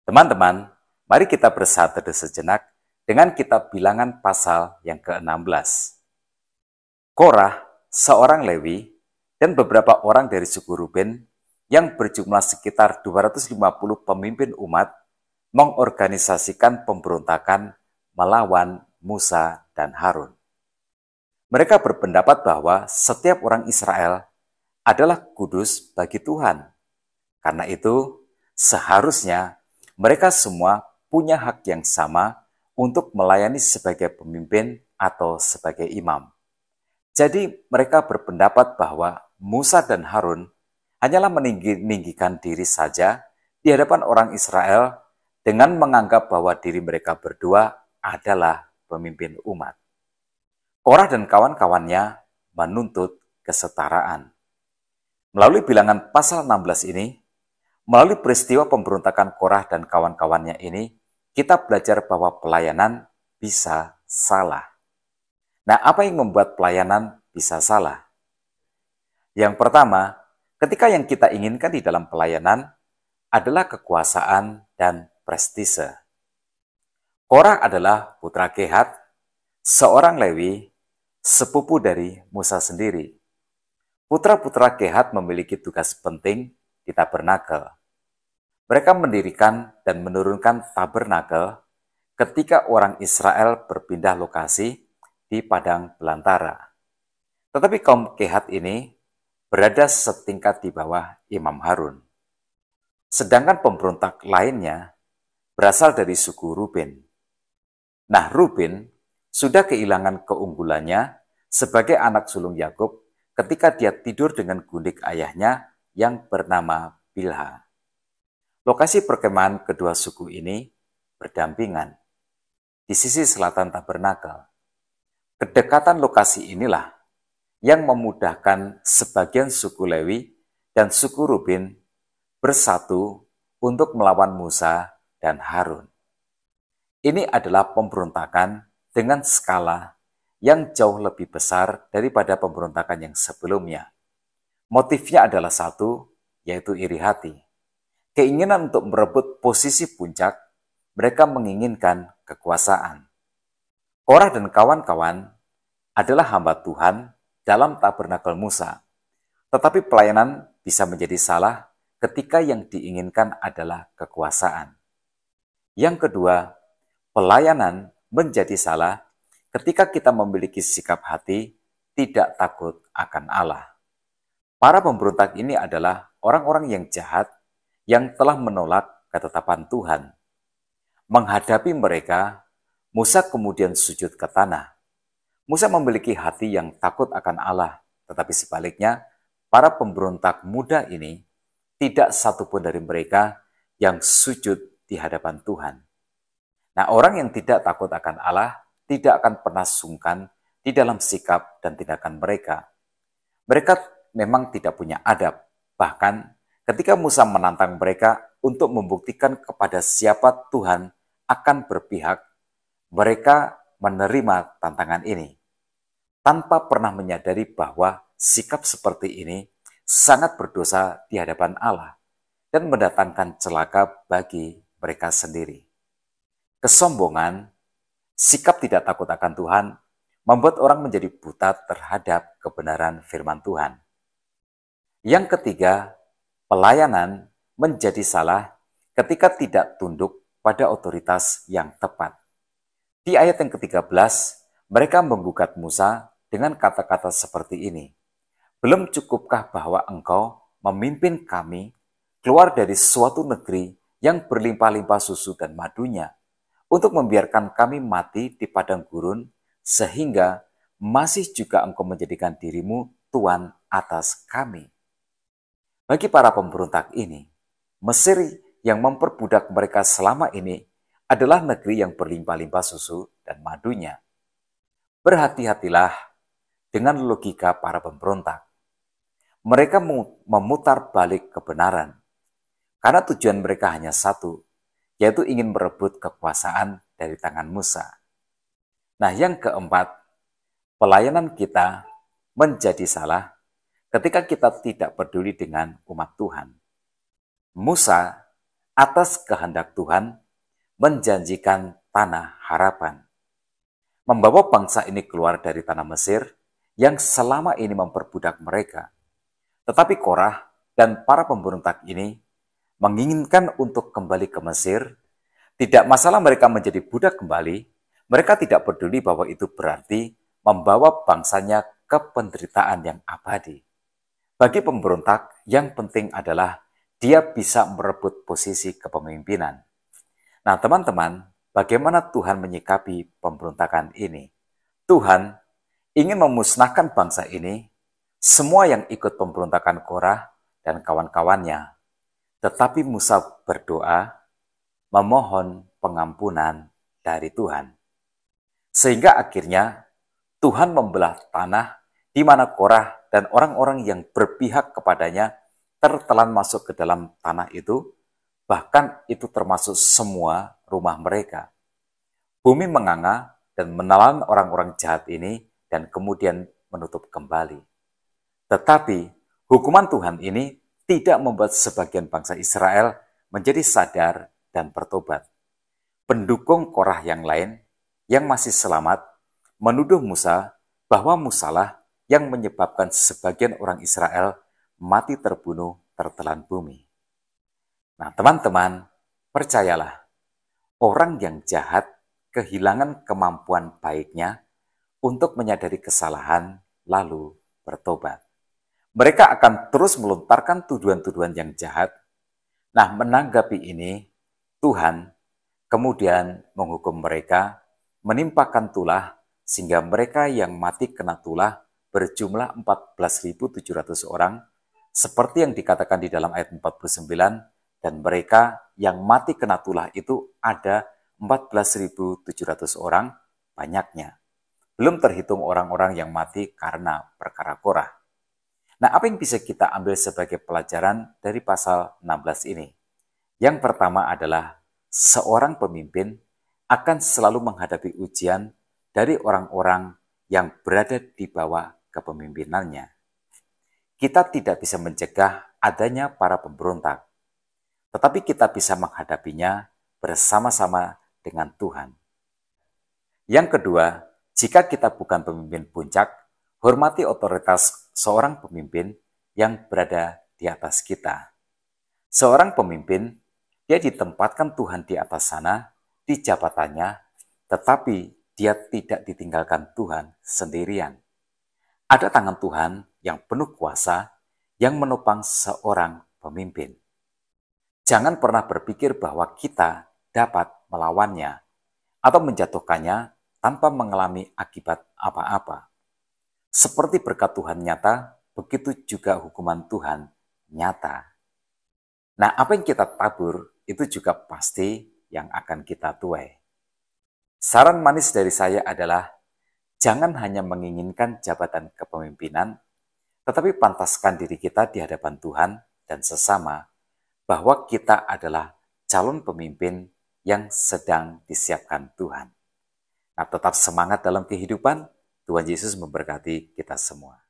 Teman-teman, mari kita bersatu sejenak dengan kitab Bilangan pasal yang ke-16. Korah, seorang Lewi, dan beberapa orang dari suku Ruben yang berjumlah sekitar 250 pemimpin umat mengorganisasikan pemberontakan melawan Musa dan Harun. Mereka berpendapat bahwa setiap orang Israel adalah kudus bagi Tuhan. Karena itu, seharusnya mereka semua punya hak yang sama untuk melayani sebagai pemimpin atau sebagai imam. Jadi mereka berpendapat bahwa Musa dan Harun hanyalah meninggikan diri saja di hadapan orang Israel dengan menganggap bahwa diri mereka berdua adalah pemimpin umat. Korah dan kawan-kawannya menuntut kesetaraan. Melalui Bilangan pasal 16 ini, melalui peristiwa pemberontakan Korah dan kawan-kawannya ini, kita belajar bahwa pelayanan bisa salah. Nah, apa yang membuat pelayanan bisa salah? Yang pertama, ketika yang kita inginkan di dalam pelayanan adalah kekuasaan dan prestise. Korah adalah putra Kehat, seorang Lewi, sepupu dari Musa sendiri. Putra-putra Kehat memiliki tugas penting di tabernakel. Mereka mendirikan dan menurunkan tabernakel ketika orang Israel berpindah lokasi di padang belantara. Tetapi kaum Kehat ini berada setingkat di bawah Imam Harun. Sedangkan pemberontak lainnya berasal dari suku Ruben. Nah, Ruben sudah kehilangan keunggulannya sebagai anak sulung Yakub ketika dia tidur dengan gundik ayahnya yang bernama Bilha. Lokasi perkemahan kedua suku ini berdampingan di sisi selatan tabernakel. Kedekatan lokasi inilah yang memudahkan sebagian suku Lewi dan suku Ruben bersatu untuk melawan Musa dan Harun. Ini adalah pemberontakan dengan skala yang jauh lebih besar daripada pemberontakan yang sebelumnya. Motifnya adalah satu, yaitu iri hati. Keinginan untuk merebut posisi puncak, mereka menginginkan kekuasaan. Korah dan kawan-kawan adalah hamba Tuhan dalam tabernakel Musa. Tetapi pelayanan bisa menjadi salah ketika yang diinginkan adalah kekuasaan. Yang kedua, pelayanan menjadi salah ketika kita memiliki sikap hati tidak takut akan Allah. Para pemberontak ini adalah orang-orang yang jahat yang telah menolak ketetapan Tuhan. Menghadapi mereka, Musa kemudian sujud ke tanah. Musa memiliki hati yang takut akan Allah, tetapi sebaliknya, para pemberontak muda ini tidak satupun dari mereka yang sujud di hadapan Tuhan. Nah, orang yang tidak takut akan Allah tidak akan pernah sungkan di dalam sikap dan tindakan mereka. Mereka memang tidak punya adab. Bahkan ketika Musa menantang mereka untuk membuktikan kepada siapa Tuhan akan berpihak, mereka menerima tantangan ini tanpa pernah menyadari bahwa sikap seperti ini sangat berdosa di hadapan Allah dan mendatangkan celaka bagi mereka sendiri. Kesombongan, sikap tidak takut akan Tuhan, membuat orang menjadi buta terhadap kebenaran firman Tuhan. Yang ketiga, pelayanan menjadi salah ketika tidak tunduk pada otoritas yang tepat. Di ayat yang ke-13, mereka menggugat Musa dengan kata-kata seperti ini. Belum cukupkah bahwa engkau memimpin kami keluar dari suatu negeri yang berlimpah-limpah susu dan madunya, untuk membiarkan kami mati di padang gurun, sehingga masih juga engkau menjadikan dirimu Tuan atas kami. Bagi para pemberontak ini, Mesir yang memperbudak mereka selama ini adalah negeri yang berlimpah-limpah susu dan madunya. Berhati-hatilah dengan logika para pemberontak. Mereka memutar balik kebenaran, karena tujuan mereka hanya satu, yaitu ingin merebut kekuasaan dari tangan Musa. Nah, yang keempat, pelayanan kita menjadi salah ketika kita tidak peduli dengan umat Tuhan. Musa atas kehendak Tuhan, menjanjikan tanah harapan. Membawa bangsa ini keluar dari tanah Mesir yang selama ini memperbudak mereka. Tetapi Korah dan para pemberontak ini menginginkan untuk kembali ke Mesir. Tidak masalah mereka menjadi budak kembali, mereka tidak peduli bahwa itu berarti membawa bangsanya ke penderitaan yang abadi. Bagi pemberontak, yang penting adalah dia bisa merebut posisi kepemimpinan. Nah, teman-teman, bagaimana Tuhan menyikapi pemberontakan ini? Tuhan ingin memusnahkan bangsa ini, semua yang ikut pemberontakan Korah dan kawan-kawannya. Tetapi Musa berdoa, memohon pengampunan dari Tuhan. Sehingga akhirnya Tuhan membelah tanah di mana Korah dan orang-orang yang berpihak kepadanya tertelan masuk ke dalam tanah itu, bahkan itu termasuk semua rumah mereka. Bumi menganga dan menelan orang-orang jahat ini dan kemudian menutup kembali. Tetapi hukuman Tuhan ini tidak membuat sebagian bangsa Israel menjadi sadar dan bertobat. Pendukung Korah yang lain yang masih selamat menuduh Musa bahwa Musalah yang menyebabkan sebagian orang Israel mati terbunuh tertelan bumi. Nah, teman-teman, percayalah, orang yang jahat kehilangan kemampuan baiknya untuk menyadari kesalahan lalu bertobat. Mereka akan terus melontarkan tuduhan-tuduhan yang jahat. Nah, menanggapi ini, Tuhan kemudian menghukum mereka, menimpakan tulah, sehingga mereka yang mati kena tulah berjumlah 14.700 orang, seperti yang dikatakan di dalam ayat 49, dan mereka yang mati kena tulah itu ada 14.700 orang, banyaknya. Belum terhitung orang-orang yang mati karena perkara Korah. Nah, apa yang bisa kita ambil sebagai pelajaran dari pasal 16 ini? Yang pertama adalah seorang pemimpin akan selalu menghadapi ujian dari orang-orang yang berada di bawah kepemimpinannya. Kita tidak bisa mencegah adanya para pemberontak, tetapi kita bisa menghadapinya bersama-sama dengan Tuhan. Yang kedua, jika kita bukan pemimpin puncak, hormati otoritas seorang pemimpin yang berada di atas kita. Seorang pemimpin, dia ditempatkan Tuhan di atas sana, di jabatannya, tetapi dia tidak ditinggalkan Tuhan sendirian. Ada tangan Tuhan yang penuh kuasa yang menopang seorang pemimpin. Jangan pernah berpikir bahwa kita dapat melawannya atau menjatuhkannya tanpa mengalami akibat apa-apa. Seperti berkat Tuhan nyata, begitu juga hukuman Tuhan nyata. Nah, apa yang kita tabur, itu juga pasti yang akan kita tuai. Saran manis dari saya adalah, jangan hanya menginginkan jabatan kepemimpinan, tetapi pantaskan diri kita di hadapan Tuhan dan sesama, bahwa kita adalah calon pemimpin yang sedang disiapkan Tuhan. Nah, tetap semangat dalam kehidupan. Tuhan Yesus memberkati kita semua.